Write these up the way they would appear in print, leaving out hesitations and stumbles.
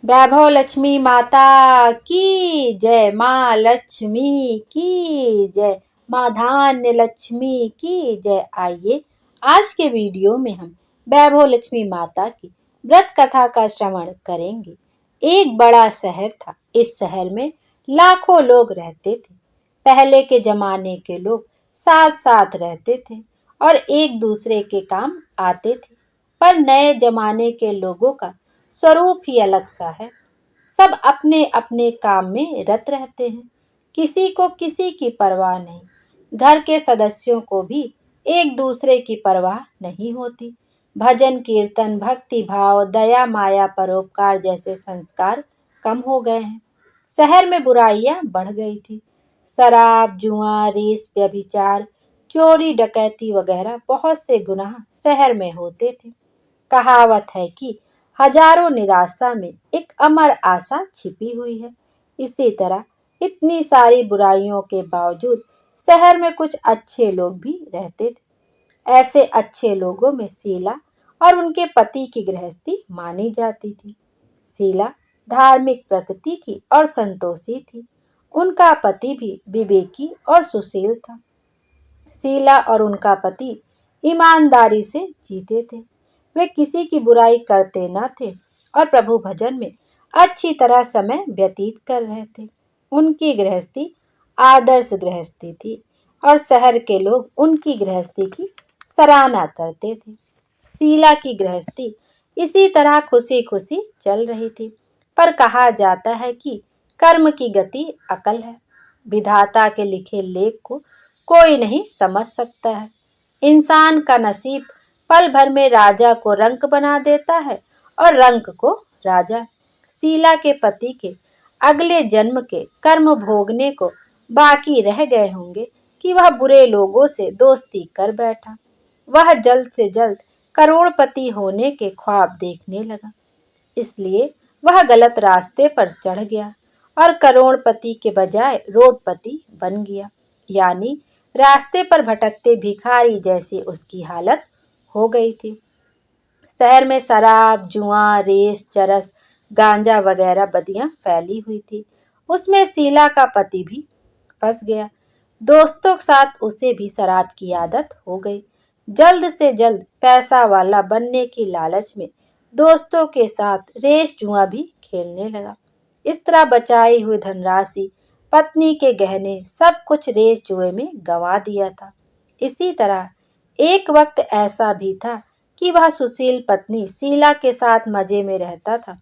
वैभव लक्ष्मी माता की जय, माँ लक्ष्मी की जय, माँ धान्य लक्ष्मी की जय। आइए आज के वीडियो में हम वैभव लक्ष्मी माता की व्रत कथा का श्रवण करेंगे। एक बड़ा शहर था। इस शहर में लाखों लोग रहते थे। पहले के जमाने के लोग साथ साथ रहते थे और एक दूसरे के काम आते थे। पर नए जमाने के लोगों का स्वरूप ही अलग सा है। सब अपने अपने काम में रत रहते हैं। किसी को किसी की परवाह नहीं। घर के सदस्यों को भी एक दूसरे की परवाह नहीं होती। भजन कीर्तन, भक्ति भाव, दया माया, परोपकार जैसे संस्कार कम हो गए हैं। शहर में बुराइयां बढ़ गई थी। शराब, जुआ, रेस, व्यभिचार, चोरी, डकैती वगैरह बहुत से गुनाह शहर में होते थे। कहावत है कि हजारों निराशा में एक अमर आशा छिपी हुई है। इसी तरह इतनी सारी बुराइयों के बावजूद शहर में कुछ अच्छे लोग भी रहते थे। ऐसे अच्छे लोगों में शीला और उनके पति की गृहस्थी मानी जाती थी। शीला धार्मिक प्रकृति की और संतोषी थी। उनका पति भी विवेकी और सुशील था। शीला और उनका पति ईमानदारी से जीते थे। वे किसी की बुराई करते न थे और प्रभु भजन में अच्छी तरह समय व्यतीत कर रहे थे। उनकी गृहस्थी आदर्श गृहस्थी थी और शहर के लोग उनकी गृहस्थी की सराहना करते थे। शीला की गृहस्थी इसी तरह खुशी खुशी चल रही थी। पर कहा जाता है कि कर्म की गति अकल है। विधाता के लिखे लेख को कोई नहीं समझ सकता है। इंसान का नसीब पल भर में राजा को रंक बना देता है और रंक को राजा। शीला के पति के अगले जन्म के कर्म भोगने को बाकी रह गए होंगे कि वह बुरे लोगों से दोस्ती कर बैठा। वह जल्द से जल्द करोड़पति होने के ख्वाब देखने लगा। इसलिए वह गलत रास्ते पर चढ़ गया और करोड़पति के बजाय रोडपति बन गया। यानी रास्ते पर भटकते भिखारी जैसी उसकी हालत हो गई थी। शहर में शराब, जुआ, रेस, चरस, गांजा वगैरह बदियां फैली हुई थी। उसमें शीला का पति भी फंस गया। दोस्तों के साथ उसे भी शराब की आदत हो गई। जल्द से जल्द पैसा वाला बनने की लालच में दोस्तों के साथ रेस जुआ भी खेलने लगा। इस तरह बचाई हुई धनराशि, पत्नी के गहने, सब कुछ रेस जुए में गंवा दिया था। इसी तरह एक वक्त ऐसा भी था कि वह सुशील पत्नी शीला के साथ मजे में रहता था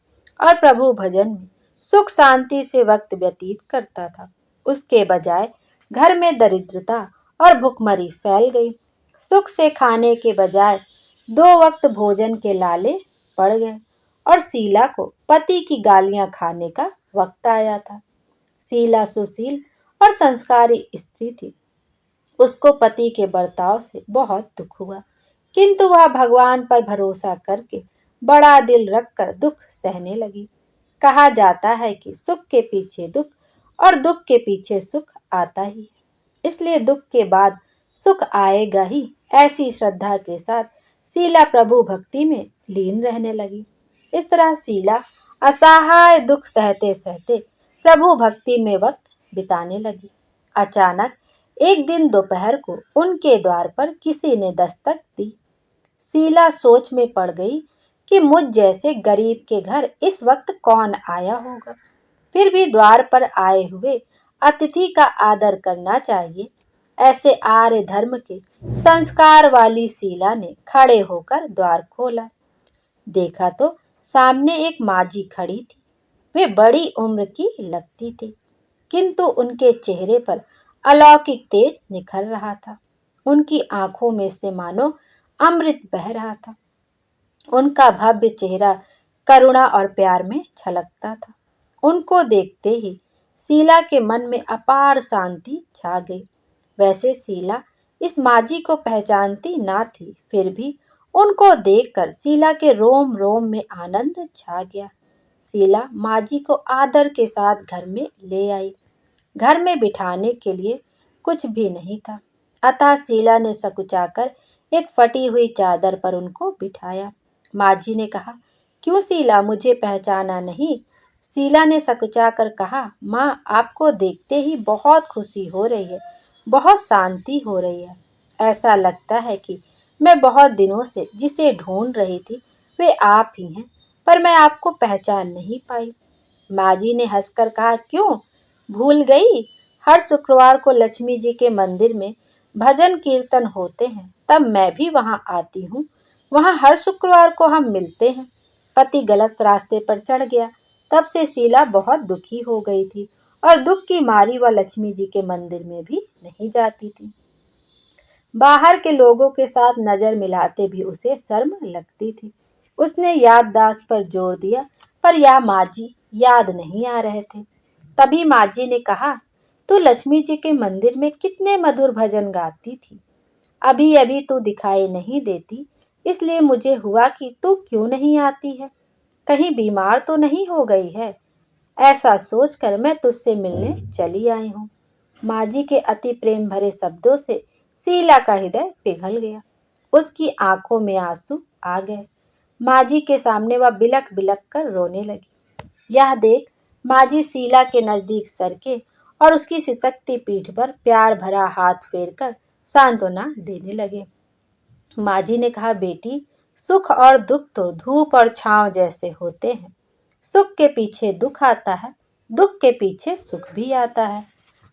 और प्रभु भजन में सुख शांति से वक्त व्यतीत करता था। उसके बजाय घर में दरिद्रता और भुखमरी फैल गई। सुख से खाने के बजाय दो वक्त भोजन के लाले पड़ गए और शीला को पति की गालियां खाने का वक्त आया था। शीला सुशील और संस्कारी स्त्री थी। उसको पति के बर्ताव से बहुत दुख हुआ, किंतु वह भगवान पर भरोसा करके बड़ा दिल रखकर दुख सहने लगी। कहा जाता है कि सुख के पीछे दुख और दुख के पीछे सुख आता ही है, इसलिए दुख के बाद सुख आएगा ही। ऐसी श्रद्धा के साथ शीला प्रभु भक्ति में लीन रहने लगी। इस तरह शीला असहाय दुख सहते सहते प्रभु भक्ति में वक्त बिताने लगी। अचानक एक दिन दोपहर को उनके द्वार पर किसी ने दस्तक दी। शीला सोच में पड़ गई कि मुझ जैसे गरीब के घर इस वक्त कौन आया होगा। फिर भी द्वार पर आए हुए अतिथि का आदर करना चाहिए। ऐसे आर्य धर्म के संस्कार वाली शीला ने खड़े होकर द्वार खोला। देखा तो सामने एक माजी खड़ी थी। वे बड़ी उम्र की लगती थी, किंतु उनके चेहरे पर अलौकिक तेज निखर रहा था। उनकी आंखों में से मानो अमृत बह रहा था। उनका भव्य चेहरा करुणा और प्यार में छलकता था। उनको देखते ही शीला के मन में अपार शांति छा गई। वैसे शीला इस माजी को पहचानती ना थी, फिर भी उनको देखकर शीला के रोम रोम में आनंद छा गया। शीला माजी को आदर के साथ घर में ले आई। घर में बिठाने के लिए कुछ भी नहीं था, अतः शीला ने सकुचाकर एक फटी हुई चादर पर उनको बिठाया। माँ जी ने कहा, क्यों शीला, मुझे पहचाना नहीं? शीला ने सकुचाकर कहा, माँ आपको देखते ही बहुत खुशी हो रही है, बहुत शांति हो रही है। ऐसा लगता है कि मैं बहुत दिनों से जिसे ढूंढ रही थी वे आप ही हैं, पर मैं आपको पहचान नहीं पाई। माँ जी ने हंसकर कहा, क्यों भूल गई? हर शुक्रवार को लक्ष्मी जी के मंदिर में भजन कीर्तन होते हैं, तब मैं भी वहाँ आती हूँ। वहाँ हर शुक्रवार को हम मिलते हैं। पति गलत रास्ते पर चढ़ गया। तब से शीला बहुत दुखी हो गई थी और दुख की मारी वह लक्ष्मी जी के मंदिर में भी नहीं जाती थी। बाहर के लोगों के साथ नजर मिलाते भी उसे शर्म लगती थी। उसने याददाश्त पर जोर दिया, पर यह माँ जी याद नहीं आ रहे थे। तभी माँ जी ने कहा, तू लक्ष्मी जी के मंदिर में कितने मधुर भजन गाती थी। अभी अभी तू दिखाई नहीं देती, इसलिए मुझे हुआ कि तू क्यों नहीं आती है। कहीं बीमार तो नहीं हो गई है? ऐसा सोचकर मैं तुझसे मिलने चली आई हूँ। माँ जी के अति प्रेम भरे शब्दों से शीला का हृदय पिघल गया। उसकी आंखों में आंसू आ गए। माँ जी के सामने वह बिलख बिलख कर रोने लगी। यह देख माँ जी शीला के नजदीक सरके और उसकी सिसकती पीठ पर प्यार भरा हाथ फेरकर सांत्वना देने लगे। माँ जी ने कहा, बेटी, सुख और दुख तो धूप और छांव जैसे होते हैं। सुख के पीछे दुख आता है, दुख के पीछे सुख भी आता है।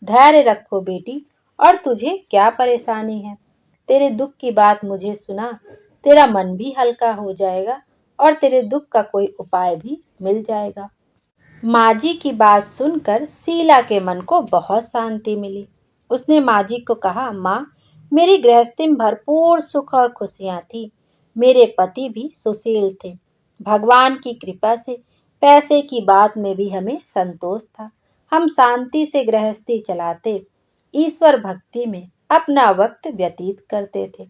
धैर्य रखो बेटी। और तुझे क्या परेशानी है? तेरे दुख की बात मुझे सुना, तेरा मन भी हल्का हो जाएगा और तेरे दुख का कोई उपाय भी मिल जाएगा। माँ जी की बात सुनकर शीला के मन को बहुत शांति मिली। उसने माँ जी को कहा, माँ, मेरी गृहस्थी में भरपूर सुख और खुशियाँ थी। मेरे पति भी सुशील थे। भगवान की कृपा से पैसे की बात में भी हमें संतोष था। हम शांति से गृहस्थी चलाते, ईश्वर भक्ति में अपना वक्त व्यतीत करते थे।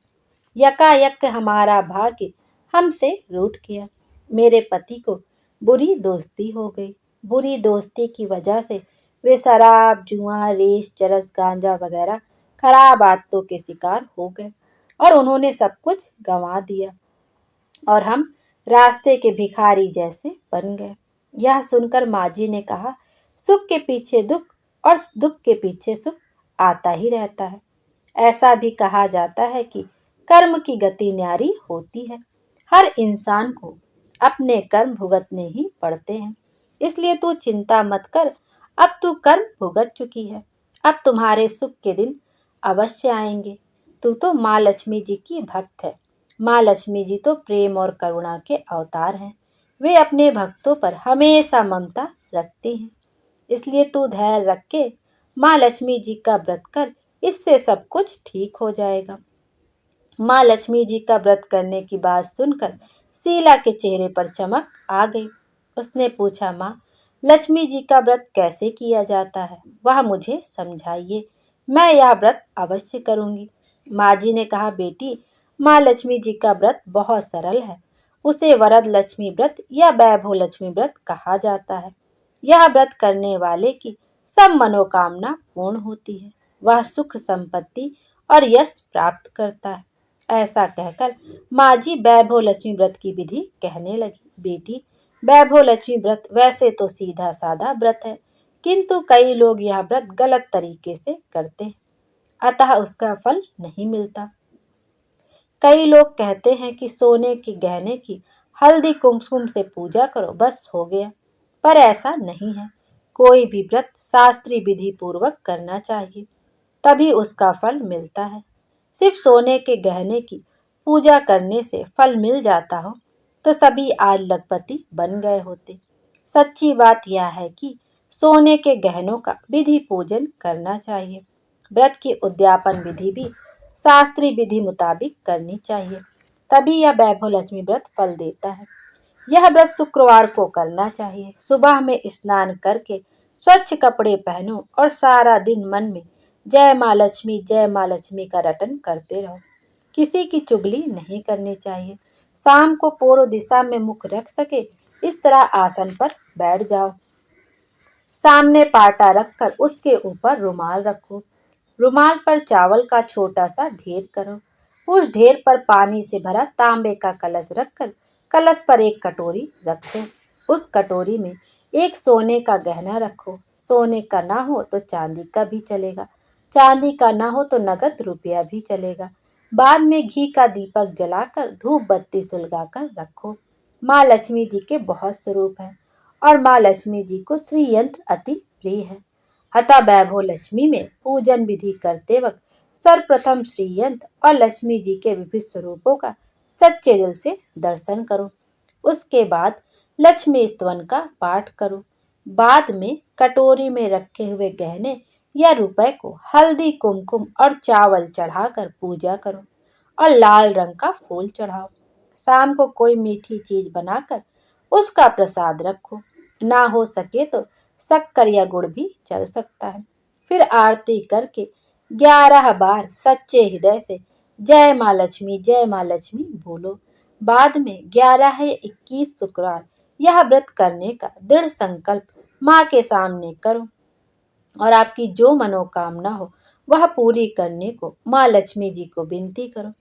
यकायक हमारा भाग्य हमसे रूठ गया। मेरे पति को बुरी दोस्ती हो गई। बुरी दोस्ती की वजह से वे शराब, जुआ, रेस, चरस, गांजा वगैरह खराब आदतों के शिकार हो गए और उन्होंने सब कुछ गंवा दिया और हम रास्ते के भिखारी जैसे बन गए। यह सुनकर माँ जी ने कहा, सुख के पीछे दुख और दुख के पीछे सुख आता ही रहता है। ऐसा भी कहा जाता है कि कर्म की गति न्यारी होती है। हर इंसान को अपने कर्म भुगतने ही पड़ते हैं। इसलिए तू चिंता मत कर। अब तू कर्म भुगत चुकी है। अब तुम्हारे सुख के दिन अवश्य आएंगे। तू तो माँ लक्ष्मी जी की भक्त है। माँ लक्ष्मी जी तो प्रेम और करुणा के अवतार हैं। वे अपने भक्तों पर हमेशा ममता रखती हैं। इसलिए तू धैर्य रख के माँ लक्ष्मी जी का व्रत कर। इससे सब कुछ ठीक हो जाएगा। माँ लक्ष्मी जी का व्रत करने की बात सुनकर शीला के चेहरे पर चमक आ गई। उसने पूछा, माँ, लक्ष्मी जी का व्रत कैसे किया जाता है? वह मुझे समझाइए। मैं यह व्रत अवश्य करूंगी। माँ जी ने कहा, बेटी, माँ लक्ष्मी जी का व्रत बहुत सरल है। उसे वरद लक्ष्मी व्रत या वैभव लक्ष्मी व्रत कहा जाता है। यह व्रत करने वाले की सब मनोकामना पूर्ण होती है। वह सुख, संपत्ति और यश प्राप्त करता है। ऐसा कहकर माँ जी वैभव लक्ष्मी व्रत की विधि कहने लगी। बेटी, वैभव लक्ष्मी व्रत वैसे तो सीधा साधा व्रत है, किंतु कई लोग यह व्रत गलत तरीके से करते हैं, अतः उसका फल नहीं मिलता। कई लोग कहते हैं कि सोने के गहने की हल्दी कुमकुम से पूजा करो, बस हो गया। पर ऐसा नहीं है। कोई भी व्रत शास्त्रीय विधि पूर्वक करना चाहिए, तभी उसका फल मिलता है। सिर्फ सोने के गहने की पूजा करने से फल मिल जाता हो तो सभी आज लखपति बन गए होते। सच्ची बात यह है कि सोने के गहनों का विधि पूजन करना चाहिए। व्रत की उद्यापन विधि भी शास्त्रीय विधि मुताबिक करनी चाहिए, तभी यह वैभव लक्ष्मी व्रत फल देता है। यह व्रत शुक्रवार को करना चाहिए। सुबह में स्नान करके स्वच्छ कपड़े पहनो और सारा दिन मन में जय माँ लक्ष्मी का रटन करते रहो। किसी की चुगली नहीं करनी चाहिए। शाम को पूर्व दिशा में मुख रख सके इस तरह आसन पर बैठ जाओ। सामने पाटा रखकर उसके ऊपर रुमाल रखो। रुमाल पर चावल का छोटा सा ढेर करो। उस ढेर पर पानी से भरा तांबे का कलश रखकर कलश पर एक कटोरी रख दो। उस कटोरी में एक सोने का गहना रखो, सोने का ना हो तो चांदी का भी चलेगा, चांदी का ना हो तो नगद रुपया भी चलेगा। बाद में घी का दीपक जलाकर धूप बत्ती सुलगाकर रखो। माँ लक्ष्मी जी के बहुत स्वरूप हैं और माँ लक्ष्मी जी को श्री यंत्र अति प्रिय है। अतः वैभव लक्ष्मी में पूजन विधि करते वक्त सर्वप्रथम श्री यंत्र और लक्ष्मी जी के विभिन्न स्वरूपों का सच्चे दिल से दर्शन करो। उसके बाद लक्ष्मी स्तवन का पाठ करो। बाद में कटोरी में रखे हुए गहने या रुपए को हल्दी कुमकुम और चावल चढ़ाकर पूजा करो और लाल रंग का फूल चढ़ाओ। शाम को कोई मीठी चीज बनाकर उसका प्रसाद रखो। ना हो सके तो शक्कर या गुड़ भी चल सकता है। फिर आरती करके 11 बार सच्चे हृदय से जय माँ लक्ष्मी बोलो। बाद में 11 या 21 शुक्रवार यह व्रत करने का दृढ़ संकल्प माँ के सामने करो और आपकी जो मनोकामना हो वह पूरी करने को माँ लक्ष्मी जी को विनती करो।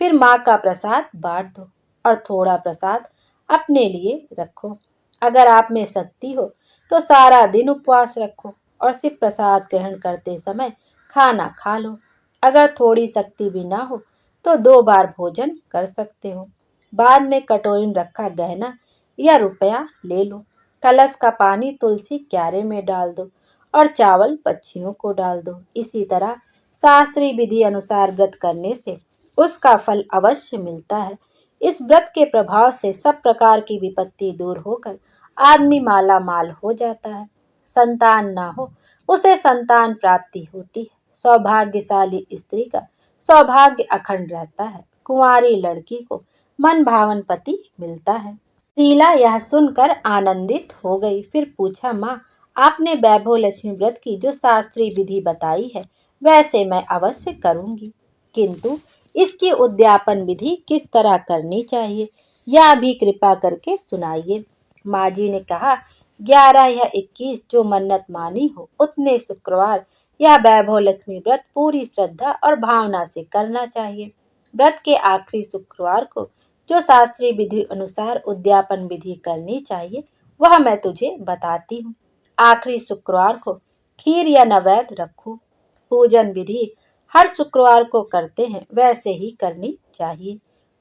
फिर माँ का प्रसाद बांट दो और थोड़ा प्रसाद अपने लिए रखो। अगर आप में शक्ति हो तो सारा दिन उपवास रखो और सिर्फ प्रसाद ग्रहण करते समय खाना खा लो। अगर थोड़ी शक्ति भी ना हो तो 2 बार भोजन कर सकते हो। बाद में कटोरी में रखा गहना या रुपया ले लो। कलश का पानी तुलसी क्यारे में डाल दो और चावल पक्षियों को डाल दो। इसी तरह शास्त्रीय विधि अनुसार व्रत करने से उसका फल अवश्य मिलता है। इस व्रत के प्रभाव से सब प्रकार की विपत्ति दूर होकर आदमी माला माल हो जाता है। संतान ना हो उसे संतान प्राप्ति होती है। सौभाग्यशाली स्त्री का सौभाग्य अखंड रहता है। कुंवारी लड़की को मन भावन पति मिलता है। शीला यह सुनकर आनंदित हो गई। फिर पूछा, माँ आपने वैभव लक्ष्मी व्रत की जो शास्त्रीय विधि बताई है वैसे मैं अवश्य करूंगी, किंतु इसकी उद्यापन विधि किस तरह करनी चाहिए यह भी कृपा करके सुनाइए। माँ जी ने कहा, 11 या 21 जो मन्नत मानी हो उतने शुक्रवार यह वैभव लक्ष्मी व्रत पूरी श्रद्धा और भावना से करना चाहिए। व्रत के आखिरी शुक्रवार को जो शास्त्रीय विधि अनुसार उद्यापन विधि करनी चाहिए वह मैं तुझे बताती हूँ। आखिरी शुक्रवार को खीर या नैवेद्य रखो। पूजन विधि हर शुक्रवार को करते हैं वैसे ही करनी चाहिए।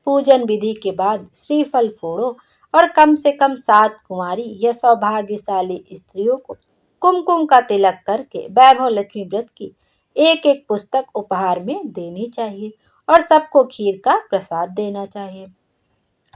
पूजन विधि के बाद श्रीफल फोड़ो और कम से कम 7 कुंवारी या सौभाग्यशाली स्त्रियों को कुमकुम का तिलक करके वैभव लक्ष्मी व्रत की एक एक पुस्तक उपहार में देनी चाहिए और सबको खीर का प्रसाद देना चाहिए।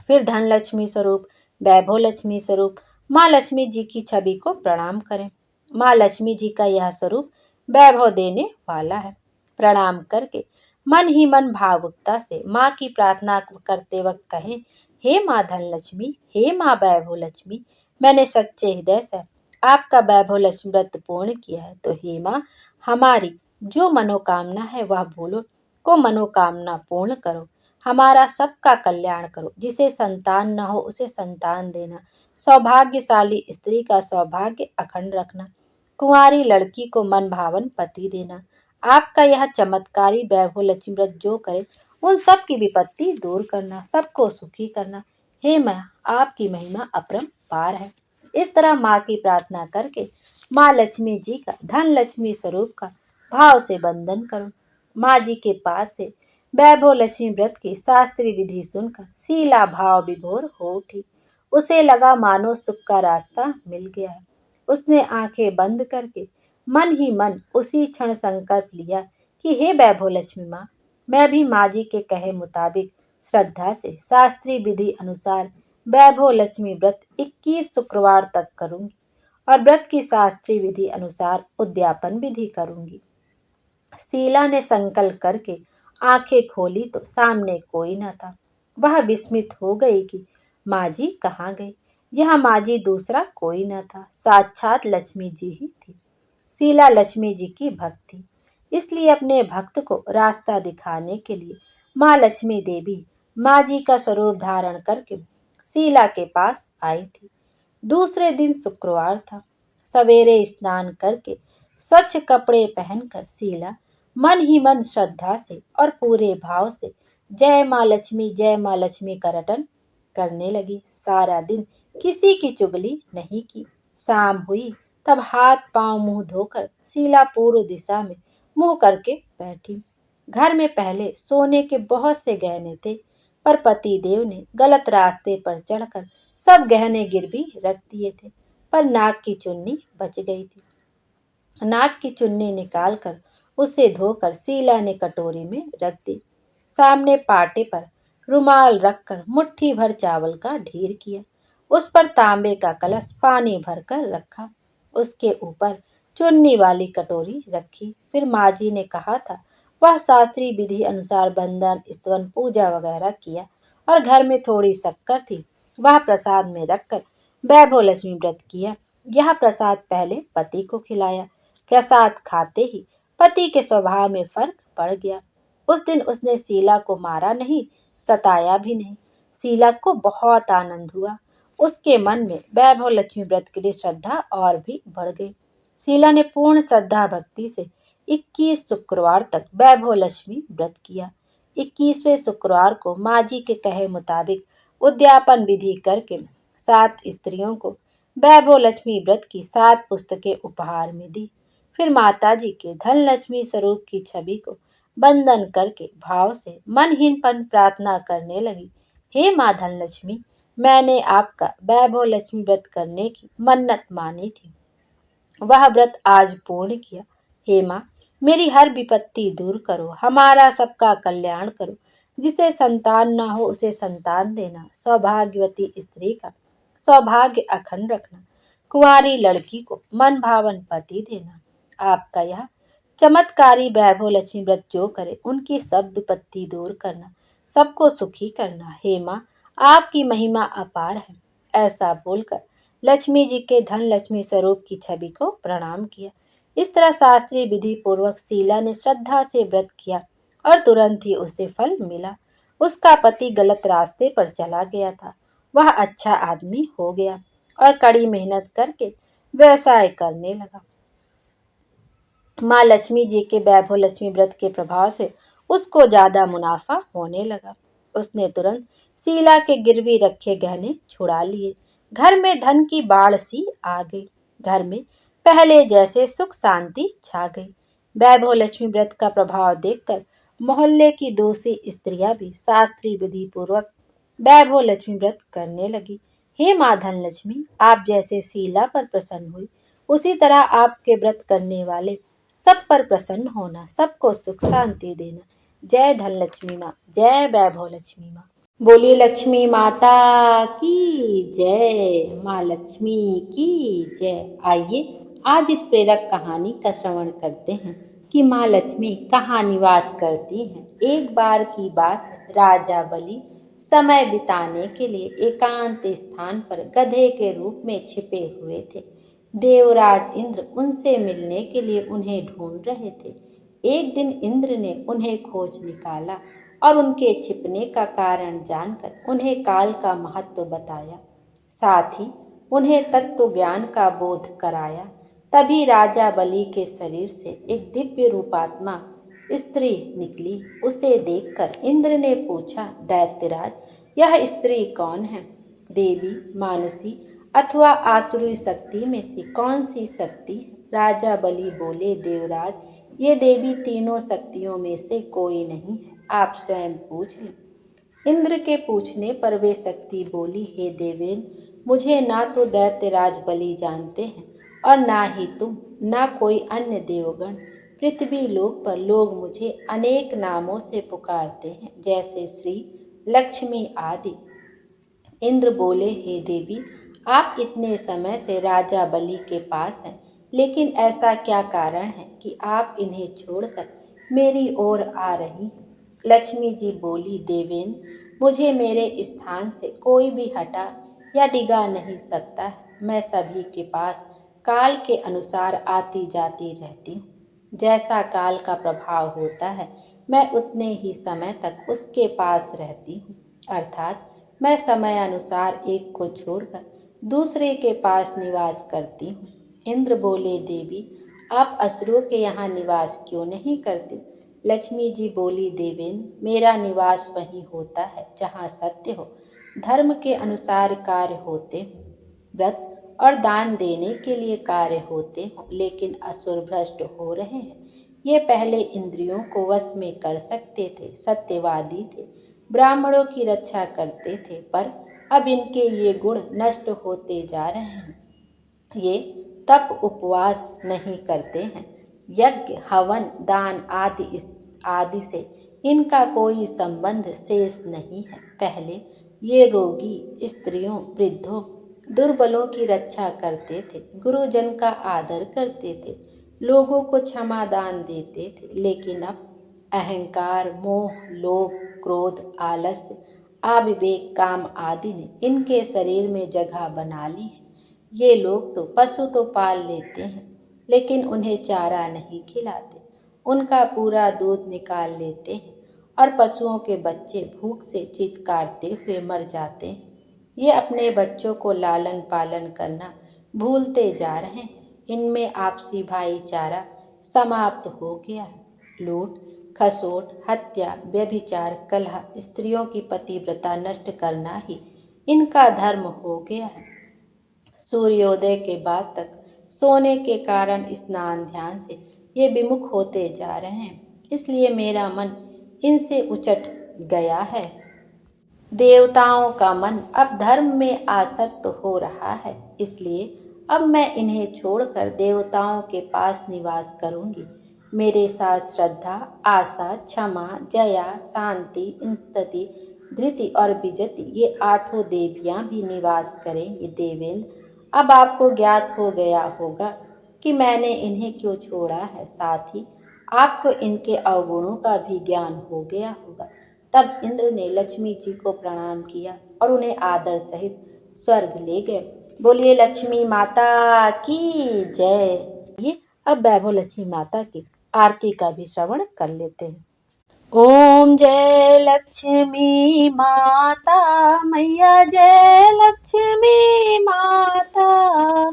फिर धन लक्ष्मी स्वरूप वैभव लक्ष्मी स्वरूप माँ लक्ष्मी जी की छवि को प्रणाम करें। माँ लक्ष्मी जी का यह स्वरूप वैभव देने वाला है। प्रणाम करके मन ही मन भावुकता से माँ की प्रार्थना करते वक्त कहें, हे माँ धन लक्ष्मी, हे माँ वैभव लक्ष्मी, मैंने सच्चे हृदय से आपका वैभव लक्ष्मी व्रत पूर्ण किया है, तो हे माँ हमारी जो मनोकामना है वह भूलो को मनोकामना पूर्ण करो। हमारा सबका कल्याण करो। जिसे संतान न हो उसे संतान देना। सौभाग्यशाली स्त्री का सौभाग्य अखंड रखना। कुंवारी लड़की को मन भावन पति देना। आपका यह चमत्कारी वैभव लक्ष्मी व्रत जो करे उन सब की विपत्ति दूर करना, सबको सुखी करना। हे माँ आपकी महिमा अपरंपार है। इस तरह माँ की प्रार्थना करके माँ लक्ष्मी जी का धन लक्ष्मी स्वरूप का भाव से वंदन करो। माँ जी के पास से वैभव लक्ष्मी व्रत की शास्त्रीय विधि सुनकर शीला भाव विभोर हो उठी। उसे लगा मानो सुख का रास्ता मिल गया है। उसने आंखें बंद करके मन ही मन उसी क्षण संकल्प लिया कि हे वैभव लक्ष्मी माँ, मैं भी माँ जी के कहे मुताबिक श्रद्धा से शास्त्रीय विधि अनुसार वैभव लक्ष्मी व्रत 21 शुक्रवार तक करूंगी और व्रत की शास्त्रीय विधि अनुसार उद्यापन विधि करूंगी। शीला ने संकल्प करके आंखें खोली तो सामने कोई न था। वह विस्मित हो गई कि माँ जी कहाँ गई। यह माँ जी दूसरा कोई न था, साक्षात लक्ष्मी जी ही थी। शीला लक्ष्मी जी की भक्त थी, इसलिए अपने भक्त को रास्ता दिखाने के लिए माँ लक्ष्मी देवी माँ जी का स्वरूप धारण करके शीला के पास आई थी। दूसरे दिन शुक्रवार था। सवेरे स्नान करके स्वच्छ कपड़े पहनकर शीला मन ही मन श्रद्धा से और पूरे भाव से जय माँ लक्ष्मी का रटन करने लगी। सारा दिन किसी की चुगली नहीं की, शाम हुई तब हाथ पांव मुंह धोकर शीला पूर्व दिशा में मुंह करके बैठी। घर में पहले सोने के बहुत से गहने थे, पर पति देव ने गलत रास्ते पर चढ़कर सब गहने गिरवी रख दिए थे। पर नाक की चुन्नी बच गई थी। नाक की चुन्नी निकालकर उसे धोकर शीला ने कटोरी में रख दी। सामने पाटे पर रुमाल रखकर मुट्ठी भर चावल का ढेर किया। उस पर तांबे का कलश पानी भरकर रखा। उसके ऊपर चुन्नी वाली कटोरी रखी। फिर माँ जी ने कहा था, वह शास्त्रीय विधि अनुसार बंदन स्तवन पूजा वगैरह किया और घर में थोड़ी शक्कर थी, वह प्रसाद में रखकर वैभव लक्ष्मी व्रत किया। यह प्रसाद पहले पति को खिलाया। प्रसाद खाते ही पति के स्वभाव में फर्क पड़ गया। उस दिन उसने शीला को मारा नहीं, सताया भी नहीं। शीला को बहुत आनंद हुआ। उसके मन में वैभव लक्ष्मी व्रत के लिए श्रद्धा और भी बढ़ गई। शीला ने पूर्ण श्रद्धा भक्ति से 21 शुक्रवार तक वैभव लक्ष्मी व्रत किया। 21वें शुक्रवार को माँ जी के कहे मुताबिक उद्यापन विधि करके 7 स्त्रियों को वैभव लक्ष्मी व्रत की 7 पुस्तकें उपहार में दी। फिर माता जी के धन लक्ष्मी स्वरूप की छवि को वंदन करके भाव से मनहीनपन प्रार्थना करने लगी। हे माँ धन लक्ष्मी, मैंने आपका वैभव लक्ष्मी व्रत करने की मन्नत मानी थी, वह व्रत आज पूर्ण किया। हे माँ, मेरी हर विपत्ति दूर करो, हमारा सबका कल्याण करो। जिसे संतान ना हो उसे संतान देना, सौभाग्यवती स्त्री का सौभाग्य अखंड रखना, कुंवारी लड़की को मन भावन पति देना। आपका यह चमत्कारी वैभव लक्ष्मी व्रत जो करे उनकी सब विपत्ति दूर करना, सबको सुखी करना। हे माँ, आपकी महिमा अपार है। ऐसा बोलकर लक्ष्मी जी के धन लक्ष्मी स्वरूप की छवि को प्रणाम किया। इस तरह शास्त्रीय विधि पूर्वक शीला ने श्रद्धा से व्रत किया और तुरंत ही उसे फल मिला। उसका पति गलत रास्ते पर चला गया था, वह अच्छा आदमी हो गया और कड़ी मेहनत करके व्यवसाय करने लगा। माँ लक्ष्मी जी के वैभव लक्ष्मी व्रत के प्रभाव से उसको ज्यादा मुनाफा होने लगा। उसने तुरंत शीला के गिरवी रखे गहने छुड़ा लिए। घर में धन की बाढ़ सी आ गई। घर में पहले जैसे सुख शांति छा गई। वैभव लक्ष्मी व्रत का प्रभाव देखकर मोहल्ले की दूसरी स्त्रियां भी शास्त्रीय विधि पूर्वक वैभव लक्ष्मी व्रत करने लगी। हे माँ धन लक्ष्मी, आप जैसे शीला पर प्रसन्न हुई, उसी तरह आपके व्रत करने वाले सब पर प्रसन्न होना, सबको सुख शांति देना। जय धन लक्ष्मी माँ, जय वैभव लक्ष्मी माँ। बोलिए लक्ष्मी माता की जय, माँ लक्ष्मी की जय। आइए आज इस प्रेरक कहानी का श्रवण करते हैं कि माँ लक्ष्मी कहाँ निवास करती हैं। एक बार की बात है, राजा बलि समय बिताने के लिए एकांत स्थान पर गधे के रूप में छिपे हुए थे। देवराज इंद्र उनसे मिलने के लिए उन्हें ढूंढ रहे थे। एक दिन इंद्र ने उन्हें खोज निकाला और उनके छिपने का कारण जानकर उन्हें काल का महत्व बताया, साथ ही उन्हें तत्व ज्ञान का बोध कराया। तभी राजा बलि के शरीर से एक दिव्य रूपात्मा स्त्री निकली। उसे देखकर इंद्र ने पूछा, दैत्यराज, यह स्त्री कौन है? देवी, मानुषी अथवा आसुरी शक्ति में से कौन सी शक्ति है? राजा बलि बोले, देवराज, ये देवी तीनों शक्तियों में से कोई नहीं है, आप स्वयं पूछ लें। इंद्र के पूछने पर वे शक्ति बोली, हे देवेन, मुझे ना तो दैत्यराज बलि जानते हैं और ना ही तुम, ना कोई अन्य देवगण। पृथ्वी लोक पर लोग मुझे अनेक नामों से पुकारते हैं, जैसे श्री, लक्ष्मी आदि। इंद्र बोले, हे देवी, आप इतने समय से राजा बलि के पास हैं, लेकिन ऐसा क्या कारण है कि आप इन्हें छोड़कर मेरी ओर आ रही हैं? लक्ष्मी जी बोली, देवेन, मुझे मेरे स्थान से कोई भी हटा या डिगा नहीं सकता है। मैं सभी के पास काल के अनुसार आती जाती रहती हूँ। जैसा काल का प्रभाव होता है, मैं उतने ही समय तक उसके पास रहती हूँ। अर्थात मैं समय अनुसार एक को छोड़कर दूसरे के पास निवास करती हूँ। इंद्र बोले, देवी, आप असुरों के यहाँ निवास क्यों नहीं करते? लक्ष्मी जी बोली, देवेन, मेरा निवास वहीं होता है जहाँ सत्य हो, धर्म के अनुसार कार्य होते हों, व्रत और दान देने के लिए कार्य होते हों, लेकिन असुर भ्रष्ट हो रहे हैं। ये पहले इंद्रियों को वश में कर सकते थे, सत्यवादी थे, ब्राह्मणों की रक्षा करते थे, पर अब इनके ये गुण नष्ट होते जा रहे हैं। ये तप उपवास नहीं करते हैं, यज्ञ हवन दान आदि से इनका कोई संबंध शेष नहीं है। पहले ये रोगी स्त्रियों, वृद्धों, दुर्बलों की रक्षा करते थे, गुरुजन का आदर करते थे, लोगों को क्षमा दान देते थे, लेकिन अब अहंकार, मोह, लोभ, क्रोध, आलस्य, अविवेक, काम आदि ने इनके शरीर में जगह बना ली है। ये लोग तो पशु तो पाल लेते हैं, लेकिन उन्हें चारा नहीं खिलाते, उनका पूरा दूध निकाल लेते हैं और पशुओं के बच्चे भूख से चित्कारते हुए मर जाते हैं। ये अपने बच्चों को लालन पालन करना भूलते जा रहे हैं। इनमें आपसी भाईचारा समाप्त हो गया है। लूट, खसोट, हत्या, व्यभिचार, कलह, स्त्रियों की पतिव्रता नष्ट करना ही इनका धर्म हो गया है। सूर्योदय के बाद तक सोने के कारण स्नान ध्यान से ये विमुख होते जा रहे हैं, इसलिए मेरा मन इनसे उचट गया है। देवताओं का मन अब धर्म में आसक्त हो रहा है, इसलिए अब मैं इन्हें छोड़कर देवताओं के पास निवास करूंगी। मेरे साथ श्रद्धा, आशा, क्षमा, जया, शांति, स्तुति, धृति और विजति ये आठों देवियां भी निवास करेंगी। देवेंद्र, अब आपको ज्ञात हो गया होगा कि मैंने इन्हें क्यों छोड़ा है। साथ ही आपको इनके अवगुणों का भी ज्ञान हो गया होगा। तब इंद्र ने लक्ष्मी जी को प्रणाम किया और उन्हें आदर सहित स्वर्ग ले गए। बोलिए लक्ष्मी माता की जय। ये अब वैभव लक्ष्मी माता की आरती का भी श्रवण कर लेते हैं। ओम जय लक्ष्मी माता मैया, जय लक्ष्मी माता,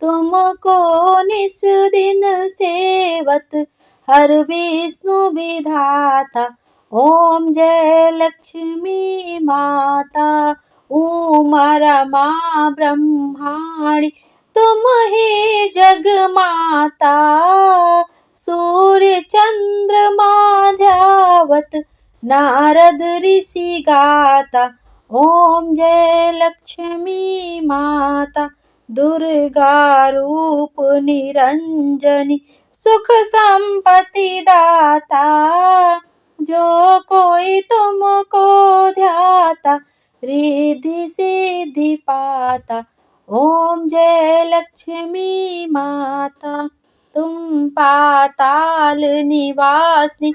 तुमको निस दिन सेवत हर विष्णु विधाता। ओम जय लक्ष्मी माता, उमा रमा ब्रह्माणी, तुम ही जग माता, सूर्य चंद्रमा ध्यावत नारद ऋषि गाता। ओम जय लक्ष्मी माता, दुर्गा रूप निरंजनी, सुख संपत्ति दाता, जो कोई तुमको ध्याता रिद्धि सिद्धि पाता। ओम जय लक्ष्मी माता, तुम पाताल निवासिनी,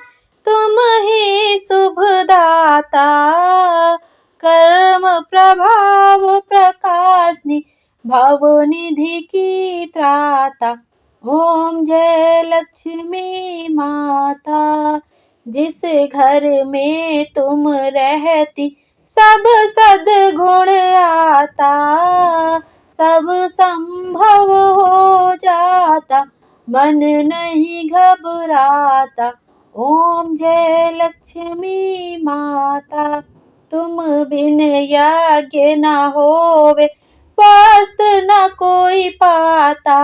तुम ही शुभदाता, कर्म प्रभाव प्रकाशनी, भवनिधि की त्राता। ओम जय लक्ष्मी माता, जिस घर में तुम रहती सब सद्गुण आता, सब संभव हो जाता, मन नहीं घबराता। ओम जय लक्ष्मी माता, तुम बिन यज्ञ न होवे, वस्त्र न कोई पाता,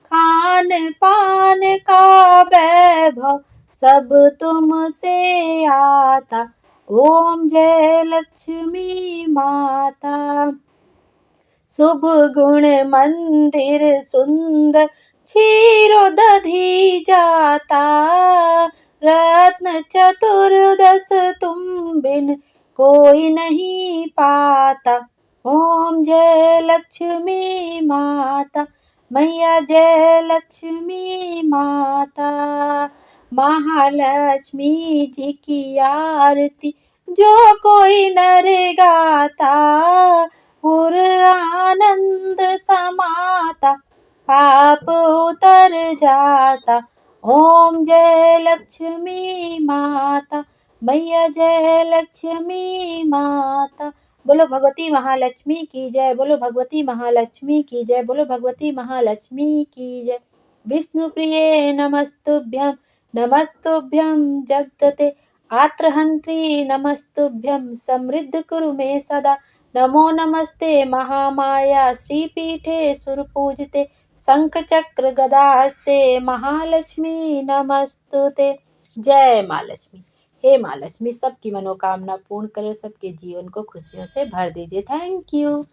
खान पान का वैभव सब तुमसे आता। ओम जय लक्ष्मी माता, शुभ गुण मंदिर सुंदर, क्षीरो दधी जाता, रत्न चतुर्दश तुम बिन कोई नहीं पाता। ओम जय लक्ष्मी माता मैया, जय लक्ष्मी माता, महालक्ष्मी जी की आरती जो कोई नर गाता, पुर आनंद समाता, पाप उतर जाता। ओम जय लक्ष्मी माता मैया, जय लक्ष्मी माता। बोलो भगवती महालक्ष्मी की जय, बोलो भगवती महालक्ष्मी की जय, बोलो भगवती महालक्ष्मी की जय। विष्णु प्रिये नमस्तुभ्यं, नमस्तुभ्यं जगदते आत्रहंत्री, नमस्तुभ्यं समृद्ध कुरु मे सदा, नमो नमस्ते महामाया श्रीपीठे सुरपूजिते शंख चक्र गदा हस्ते महालक्ष्मी नमस्तुते। जय माँ लक्ष्मी। हे माँ लक्ष्मी, सबकी मनोकामना पूर्ण करो, सबके जीवन को खुशियों से भर दीजिए। Thank you.